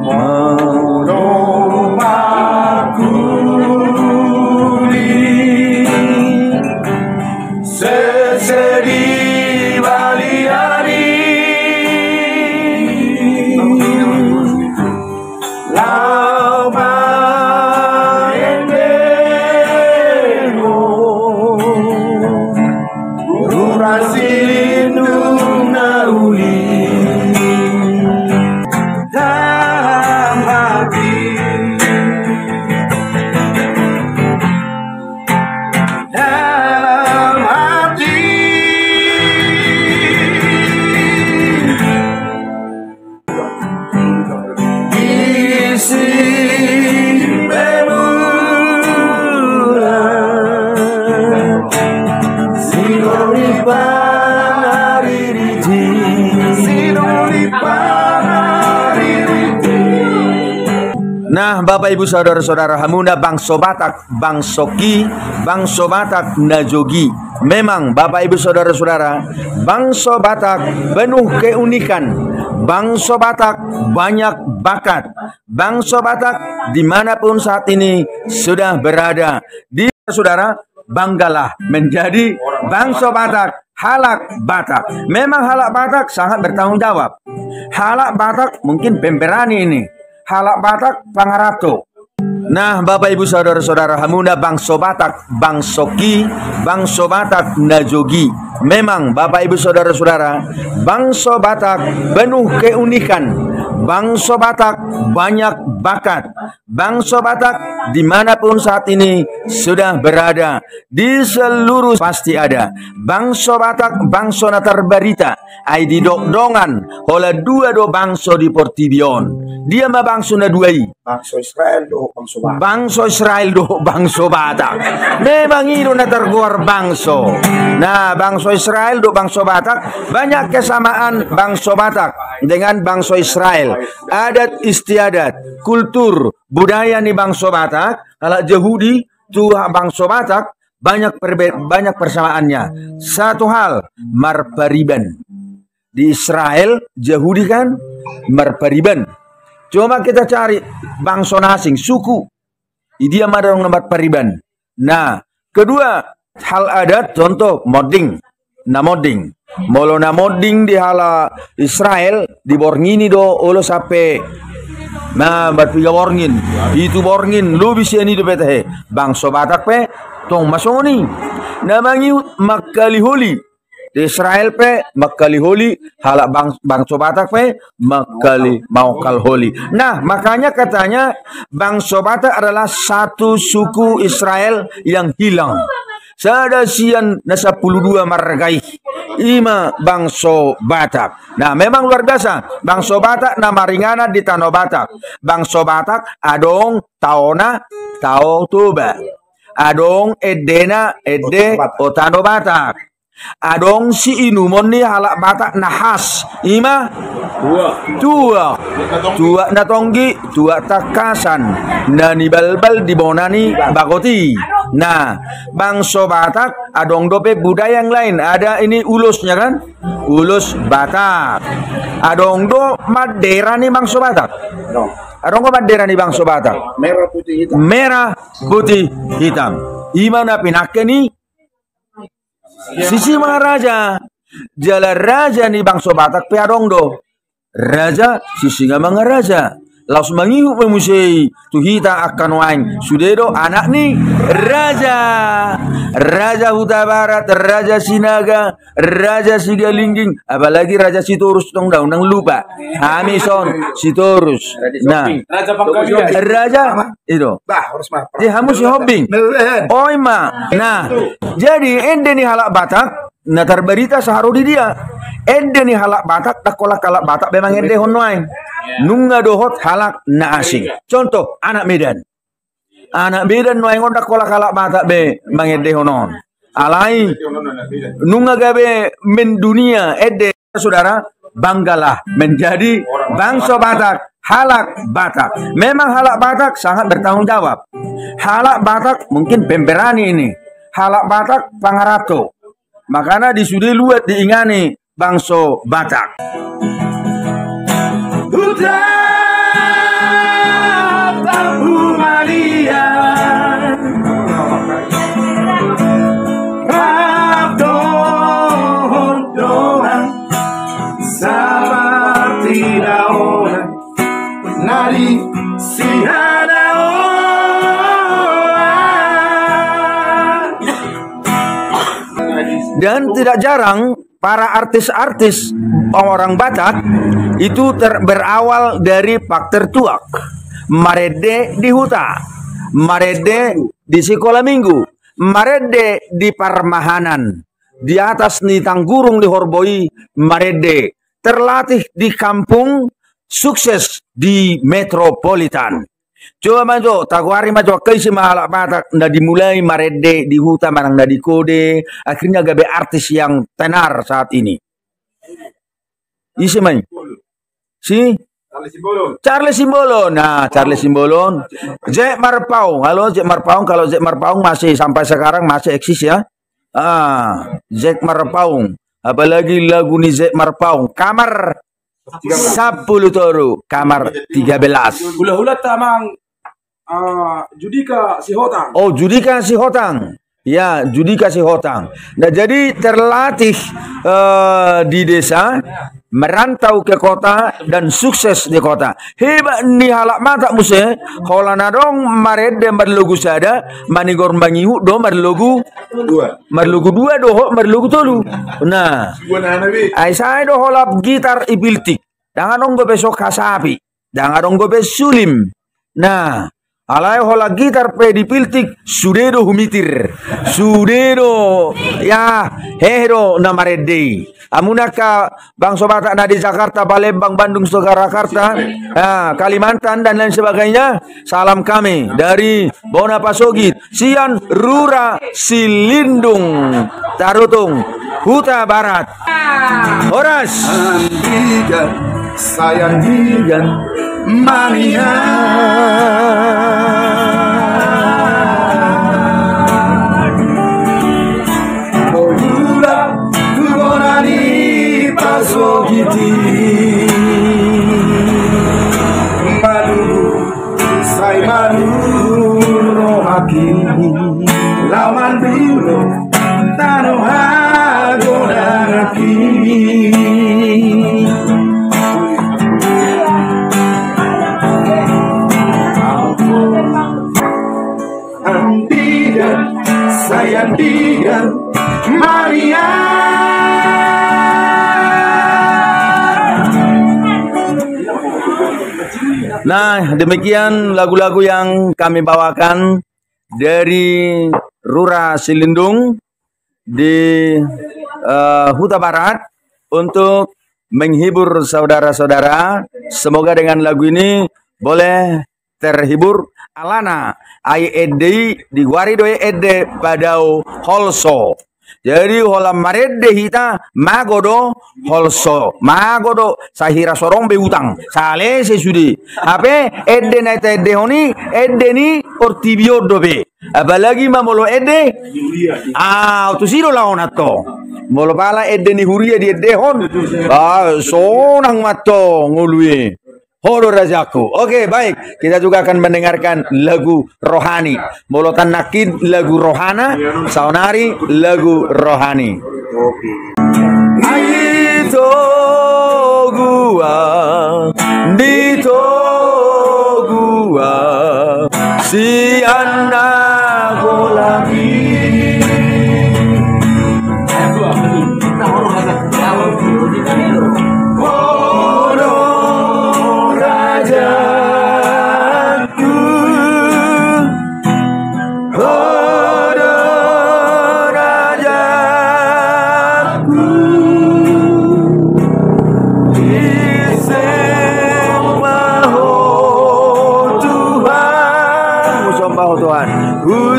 Monomakuli sesedih baliani lama endemo durasi lindung nauli dalam hati dalam hati isi memula sinori panaririti sinori panaririti. Nah, Bapak Ibu Saudara-saudara Hamuna Bangso Batak, Bangsoki, Bangso Batak Najogi. Memang Bapak Ibu Saudara-saudara, Bangso Batak penuh keunikan. Bangso Batak banyak bakat. Bangso Batak dimanapun saat ini sudah berada. Di saudara, banggalah menjadi Bangso Batak, Halak Batak. Memang Halak Batak sangat bertanggung jawab. Halak Batak mungkin pemberani ini. Halak Batak Pangarato. Nah, Bapak Ibu Saudara-saudara Hamuna Bangso Batak, Bangsoki, Bangso Batak Najogi. Memang Bapak Ibu Saudara-saudara, Bangso Batak penuh keunikan. Bangso Batak banyak bakat. Bangso Batak dimanapun saat ini sudah berada. Di seluruh pasti ada. Bangso Batak, bangso na terbarita. Ay di dok-dongan. Hola dua do bangso di Portibion. Dia mah bangso na duai. Bangso Israel do bangso Batak. Bangso Israel do bangso Batak. Memang itu na terguar bangso. Nah, bangso Israel do bangso Batak banyak kesamaan bangso Batak dengan bangso Israel. Adat istiadat, kultur, budaya nih bangso Batak, halak Yahudi tuh bangso Batak banyak persamaannya. Satu hal, marpariban. Di Israel, Yahudi kan marpariban. Cuma kita cari bangsa asing, suku. Dia ada nomor pariban. Nah, kedua, hal adat, contoh, modding. Namoding. Molo namoding di hala Israel, di borngini do, olo sape. Nah, berpiga borngin. Itu borngin, lu bisa ini do pete. Bangsa Batak pe, tong masoni. Namangi makaliholi. Di Israel pe makaliholi, halak bangsa Batak pe makali maukalholi. Nah, makanya katanya bangsa Batak adalah satu suku Israel yang hilang. Sadasian na 12 margai ima bangso Batak. Nah, memang luar biasa. Bangso Batak na maringana di Tanah Batak. Bangso Batak adong taona tao tuba. Adong edena ede otano Batak. Adong si inumon ni halak Batak nahas ima tua natonggi tua takasan nani balbal di bonani bagoti. Nah, bangso Batak adong dope budaya yang lain. Ada ini ulusnya kan, ulus Batak. Adong do Madera nih bangso Batak. Adong do Madera nih bangso Batak. Merah putih hitam. Merah putih hitam. Imana pinake nih Sisi Maharaja, Jala Raja nih bangso Batak pe adong do. Raja sisi nga mga raja. Laos mangihu memusei tuhita akan wain. Sudedo anak nih Raja. Raja Huta Barat, Raja Sinaga, Raja Sigalingging, apalagi Raja Sitorus tong daun nang lupa. Hamison Sitorus. Nah, Raja itu. Dia hamus si Hobbing. Oima. Nah, jadi ende nih halak Batak, na terberita saharu di dia. Ende nih halak Batak, takolak halak Batak memang ende honwain. Nunga dohot halak na asing. Contoh anak Medan. Anak Medan no yang tak kolak halak Batak be mangede honon. Alai nunga gabe mendunia ede saudara banggalah menjadi bangsa Batak, halak Batak. Memang halak Batak sangat bertanggung jawab. Halak Batak mungkin pemberani ini. Halak Batak Pangarato. Makanya disudi luat diingani bangsa Batak. Hutan nari sihanao. Dan tidak jarang para artis-artis orang Batak itu berawal dari faktor tuak. Marede di huta, marede di sekolah minggu, marede di parmahanan, di atas di tanggurung di Horboi, marede terlatih di kampung, sukses di metropolitan. Coba majo, takwari majo kaisi mahalak Batak, nda dimulai marede di huta manang nda di kode, akhirnya gabe artis yang tenar saat ini. Isi main, si Charles Simbolon. Nah, Charles Simbolon, Jack Marpaung. Halo Jack Marpaung, kalau Jack Marpaung masih sampai sekarang masih eksis ya. Jack Marpaung. Apalagi lagu nih Jack Marpaung, kamar 10 toru, kamar 13. Hula-hula tamang Judika Sihotang. Oh, Judika Sihotang. Ya, Judika Sihotang. Nah, jadi terlatih di desa, merantau ke kota dan sukses di kota. Hebat nih halak mata muse. Kalau nadong marede marlogu sada, manigor bangihu do marlogu dua do marlogu tolu. Nah, ai sai do holap gitar ibiltik. Dangan dong go besok kasapi. Dangan dong go besulim. Nah, alai hola gitar pe dipiltik sudedo humitir sudedo ya hero namarede amunaka bangsa Batak na di Jakarta, Palembang, Bandung, Surakarta, Kalimantan dan lain sebagainya. Salam kami dari Bona Pasogit, Sian Rura Silindung Tarutung Huta Barat. Horas Sayang dia mania. Boyula kugonani pasogiti. Malu say malu no haki. Laman dulu tano hagonaki. Sayang dia Maria. Nah, demikian lagu-lagu yang kami bawakan dari Rura Silindung di Huta Barat untuk menghibur saudara-saudara. Semoga dengan lagu ini boleh terhibur. Alana ai ede di wari do ede padao holso. Jadi hola marede hita magodo holso. Magodo sahira sorong be utang. Sale sesudi. Ape ede na ede honi ede ni ortibio dobe. Apalagi mamolo ede utusiro laonato. Molo pala ede ni huria di ede hon. Sonang mato ngului. Horo rajaku. Oke, baik. Kita juga akan mendengarkan lagu rohani. Molotan nakid lagu rohana, saunari lagu rohani. Aito gua, dito gua, si anak lagi.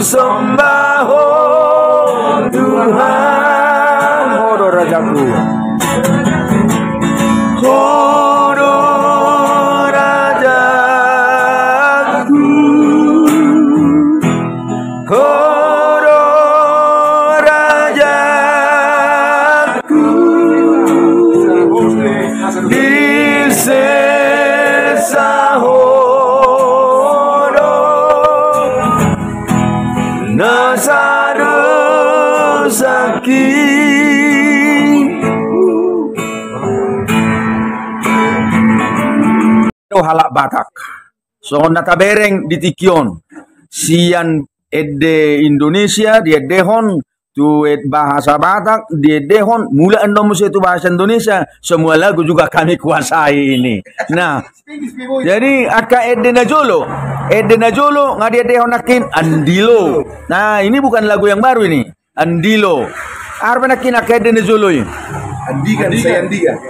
Sembaho Tuhan, horo rajaku, horo rajaku, horo rajaku, di sesaho Nasaro sakit. halak Batak. So natabereng di tikion. Sian ede Indonesia dia dehon tu bahasa Batak dia dehon mula andom itu bahasa Indonesia semua lagu juga kami kuasai ini. Nah, jadi aka ede najolo ngadia dehon nakin andilo. Nah, ini bukan lagu yang baru ini. Andilo. Arba nakin aka ede najolo ini.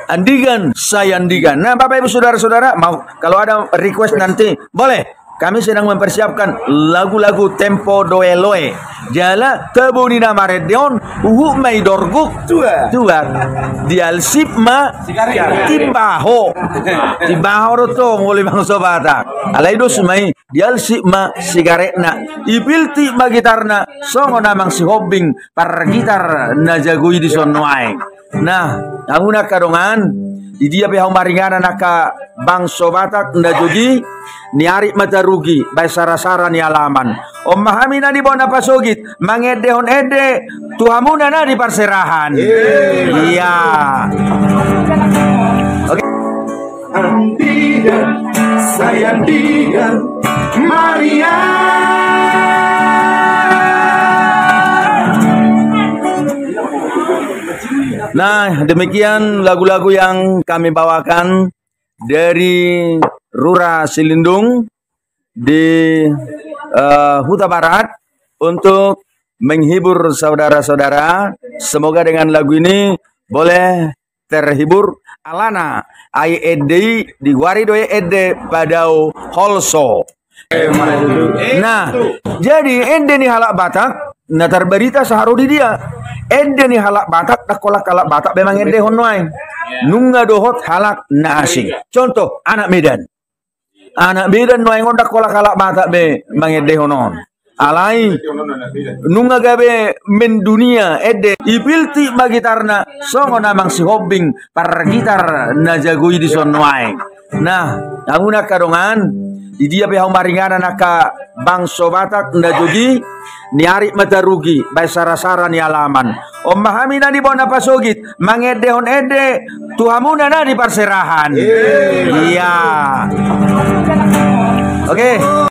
Andigan sayandigan. Nah, Bapak Ibu saudara-saudara, mau kalau ada request nanti boleh. Kami sedang mempersiapkan lagu-lagu tempo doeloe. Jala tebuni nama redeon uhu mai dorguk tua dial sipma timbaho to ngoli bangsa Batak. Alaido sumai dial sipma sigaretna ipilti magitarna songo namang si hobbing par gitar na jagui di sonnoai. Nah, anguna kadongan di dia pihak maringana naka bangso Batak nda jogi niari mata rugi bay sara-sara ni alaman om mahami na di bona pasogit mangedehon ede tuhamuna na di parserahan. Iya. Oke. Andigan sayandigan Maria. Nah, demikian lagu-lagu yang kami bawakan dari Rura Silindung di Huta Barat untuk menghibur saudara-saudara. Semoga dengan lagu ini boleh terhibur alana ai ede di warido ede padau holso. Nah, jadi ede ni halak Batak na terberita saharu di dia. Ede ni halak Batak tak kolak halak Batak memang ede honwai. Nunga dohot halak na asing. Contoh anak Medan. Anak Medan noai ngondak kolak halak Batak be mang ede honon. Alai nunga gabe mendunia ede ipilti magitarna songo namang si hobbing par gitar na jagui di sonwai. Nah, anguna kadongan di dia pihak maringana naka bangso Batak nda jogi niari mata rugi bay sara-sara ni alaman om mahami na di bona pasogit mangedehon ede tuhamuna na di parserahan. Iya. Oke.